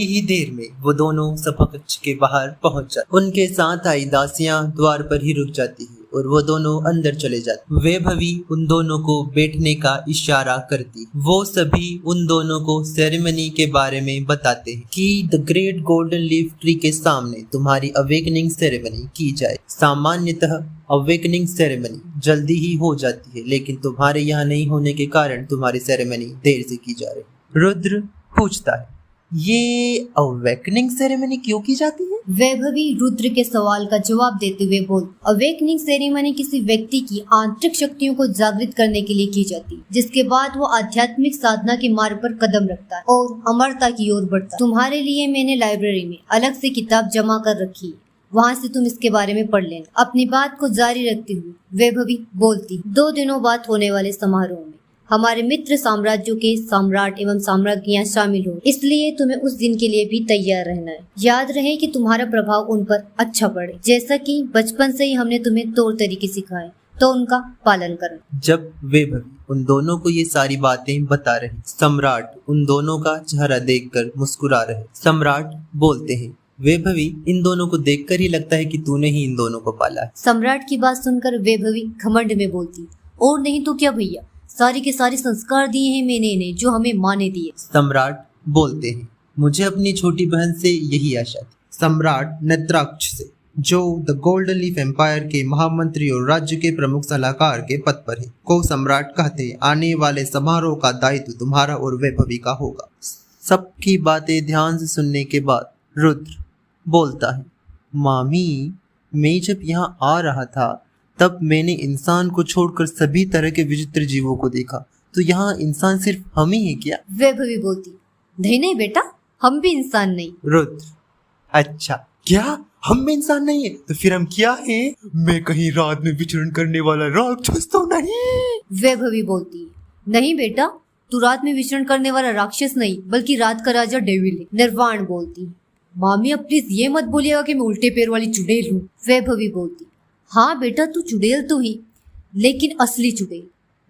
थोड़ी ही देर में वो दोनों सभा कक्ष के बाहर पहुंच जाते। उनके साथ आई दासियां द्वार पर ही रुक जाती है और वो दोनों अंदर चले जाते। वैभवी उन दोनों को बैठने का इशारा करती। वो सभी उन दोनों को सेरेमनी के बारे में बताते हैं कि the great golden leaf tree के सामने तुम्हारी अवेकनिंग सेरेमनी की जाए। सामान्यतः अवेकनिंग सेरेमनी जल्दी ही हो जाती है, लेकिन तुम्हारे यहाँ नहीं होने के कारण तुम्हारी सेरेमनी देर से की जा रही है। रुद्र पूछता है, ये अवेकनिंग सेरेमनी क्यों की जाती है? वैभवी रुद्र के सवाल का जवाब देते हुए बोल, अवेकनिंग सेरेमनी किसी व्यक्ति की आंतरिक शक्तियों को जागृत करने के लिए की जाती है, जिसके बाद वो आध्यात्मिक साधना के मार्ग पर कदम रखता है और अमरता की ओर बढ़ता है। तुम्हारे लिए मैंने लाइब्रेरी में अलग से किताब जमा कर रखी है, वहाँ से तुम इसके बारे में पढ़ लेना। अपनी बात को जारी रखते हुए वैभवी बोलती, 2 दिनों बाद होने वाले समारोह में हमारे मित्र साम्राज्यों के सम्राट एवं साम्राज्ञियां शामिल हो, इसलिए तुम्हें उस दिन के लिए भी तैयार रहना है। याद रहे कि तुम्हारा प्रभाव उन पर अच्छा पड़े, जैसा कि बचपन से ही हमने तुम्हें तौर तरीके सिखाए, तो उनका पालन करना। जब वैभवी उन दोनों को ये सारी बातें बता रहे, सम्राट उन दोनों का चेहरा देखकर मुस्कुरा रहे। सम्राट बोलते हैं, वैभवी इन दोनों को देखकर ही लगता है कि तूने ही इन दोनों को पाला है। सम्राट की बात सुनकर वैभवी घमंड में बोलती, और नहीं तो क्या भैया, सारे के सारे संस्कार दिए हैं मैंने इन्हें जो हमें माँ ने दिए। सम्राट बोलते हैं, मुझे अपनी छोटी बहन से यही आशा थी। सम्राट नेत्राक्ष से, जो द गोल्डन लीफ एम्पायर के महामंत्री और राज्य के प्रमुख सलाहकार के पद पर है, को सम्राट कहते हैं, आने वाले समारोह का दायित्व तुम्हारा और वैभवी का होगा। सबकी बातें ध्यान से सुनने के बाद रुद्र बोलता है, मामी, मैं जब यहाँ आ रहा था तब मैंने इंसान को छोड़कर सभी तरह के विचित्र जीवों को देखा, तो यहाँ इंसान सिर्फ हम ही है क्या? वैभवी बोलती, नहीं बेटा, हम भी इंसान नहीं। रुद्र, अच्छा, क्या हम भी इंसान नहीं है? तो फिर हम क्या हैं? मैं कहीं रात में विचरण करने वाला राक्षस तो नहीं? वैभवी बोलती, नहीं बेटा, तू रात में विचरण करने वाला राक्षस नहीं, बल्कि रात का राजा डेविल है। निर्वाण बोलती, मामी अब प्लीज ये मत बोलिएगा कि मैं उल्टे पैर वाली चुड़ैल हूँ। वैभवी बोलती, हाँ बेटा, तू चुड़ैल तो ही, लेकिन असली चुड़ैल,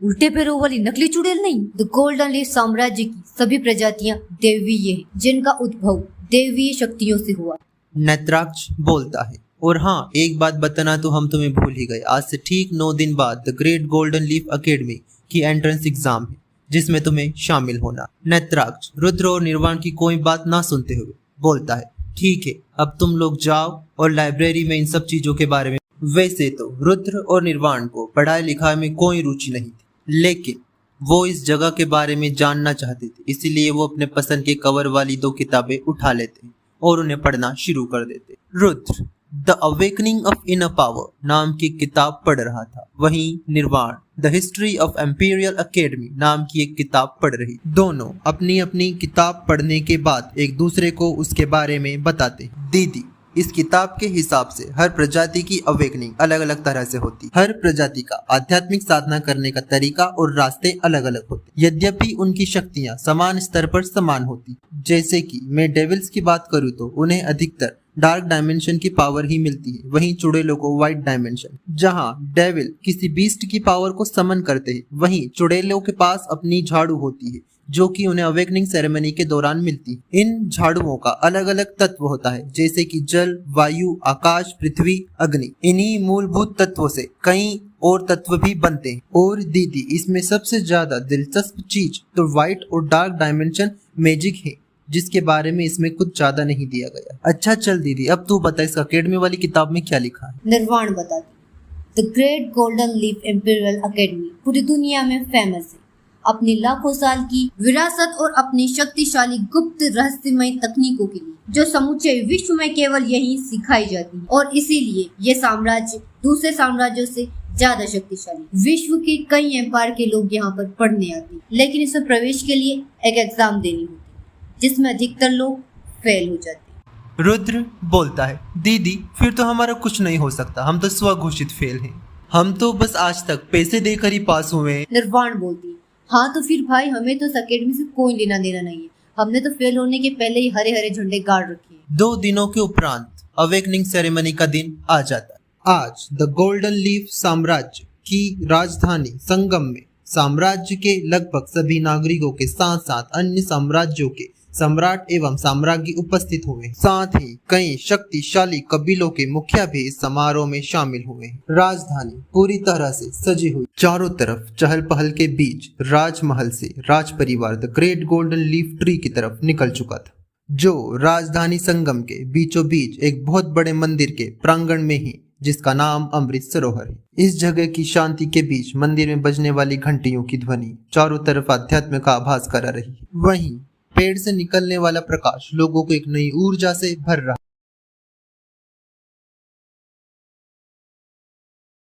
उल्टे पैरों वाली नकली चुड़ैल नहीं। द गोल्डन लीफ साम्राज्य की सभी प्रजातियां दैवीय हैं, जिनका उद्भव दैवीय शक्तियों से हुआ। नेत्राक्ष बोलता है, और हाँ, एक बात बताना तो हम तुम्हें भूल ही गए। आज से ठीक 9 दिन बाद the great golden leaf academy की एंट्रेंस एग्जाम है, जिसमें तुम्हें शामिल होना। नेत्राक्ष रुद्र और निर्वाण की कोई बात ना सुनते हुए बोलता है, ठीक है, अब तुम लोग जाओ और लाइब्रेरी में इन सब चीजों के बारे में। वैसे तो रुद्र और निर्वाण को पढ़ाई लिखाई में कोई रुचि नहीं थी, लेकिन वो इस जगह के बारे में जानना चाहते थे, इसीलिए वो अपने पसंद के कवर वाली 2 किताबें उठा लेते और उन्हें पढ़ना शुरू कर देते। Rudra the awakening of inner power नाम की किताब पढ़ रहा था, वहीं निर्वाण the history of Amperian academy नाम की एक किताब पढ़ रही। दोनों अपनी अपनी किताब पढ़ने के बाद एक दूसरे को उसके बारे में बताते। दीदी, इस किताब के हिसाब से हर प्रजाति की अवेकनिंग अलग अलग तरह से होती। हर प्रजाति का आध्यात्मिक साधना करने का तरीका और रास्ते अलग अलग होते, यद्यपि उनकी शक्तियां समान स्तर पर समान होती। जैसे कि मैं डेविल्स की बात करूँ तो उन्हें अधिकतर डार्क डायमेंशन की पावर ही मिलती है, वहीं चुड़ैलों को व्हाइट डायमेंशन। जहां डेविल किसी बीस्ट की पावर को समन करते हैं, वहीं चुड़ैलों के पास अपनी झाड़ू होती है, जो कि उन्हें अवेकनिंग सेरेमनी के दौरान मिलती है। इन झाड़ुओं का अलग अलग तत्व होता है, जैसे कि जल, वायु, आकाश, पृथ्वी, अग्नि। इन्हीं मूलभूत तत्वों से कई और तत्व भी बनते हैं। और दीदी, इसमें सबसे ज्यादा दिलचस्प चीज तो व्हाइट और डार्क डायमेंशन मैजिक है, जिसके बारे में इसमें कुछ ज्यादा नहीं दिया गया। अच्छा चल दीदी, अब तू बता, इस अकेडमी वाली किताब में क्या लिखा है? निर्वाण बताती, the great golden leaf Amperian academy पूरी दुनिया में फेमस है अपनी लाखों साल की विरासत और अपनी शक्तिशाली गुप्त रहस्यमय तकनीकों के लिए, जो समूचे विश्व में केवल यही सिखाई जाती है। और इसीलिए ये साम्राज्य दूसरे साम्राज्यों से ज्यादा शक्तिशाली। विश्व के कई एम्पायर के लोग यहाँ पर पढ़ने आते हैं, लेकिन इसमें प्रवेश के लिए एक एग्जाम देनी होती है, जिसमें अधिकतर लोग फेल हो जाते हैं। रुद्र बोलता है, दीदी फिर तो हमारा कुछ नहीं हो सकता, हम तो स्वघोषित फेल हैं। हम तो बस आज तक पैसे देकर ही पास हुए हैं। निर्वाण बोलती, हाँ तो फिर भाई, हमें तो इस अकेडमी से कोई लेना देना नहीं है, हमने तो फेल होने के पहले ही हरे हरे झंडे गाड़ रखे हैं। 2 दिनों के उपरांत अवेकनिंग सेरेमनी का दिन आ जाता है। आज द गोल्डन लीफ साम्राज्य की राजधानी संगम में साम्राज्य के लगभग सभी नागरिकों के साथ साथ अन्य साम्राज्यों के सम्राट एवं साम्राज्ञी उपस्थित हुए। साथ ही कई शक्तिशाली कबीलों के मुखिया भी इस समारोह में शामिल हुए। राजधानी पूरी तरह से सजी हुई, चारों तरफ चहल पहल के बीच राजमहल से राज परिवार the great golden leaf tree की तरफ निकल चुका था, जो राजधानी संगम के बीचों बीच एक बहुत बड़े मंदिर के प्रांगण में ही, जिसका नाम अमृत सरोवर है। इस जगह की शांति के बीच मंदिर में बजने वाली घंटियों की ध्वनि चारों तरफ अध्यात्म का आभास करा रही है। वहीं पेड़ से निकलने वाला प्रकाश लोगों को एक नई ऊर्जा से भर रहा।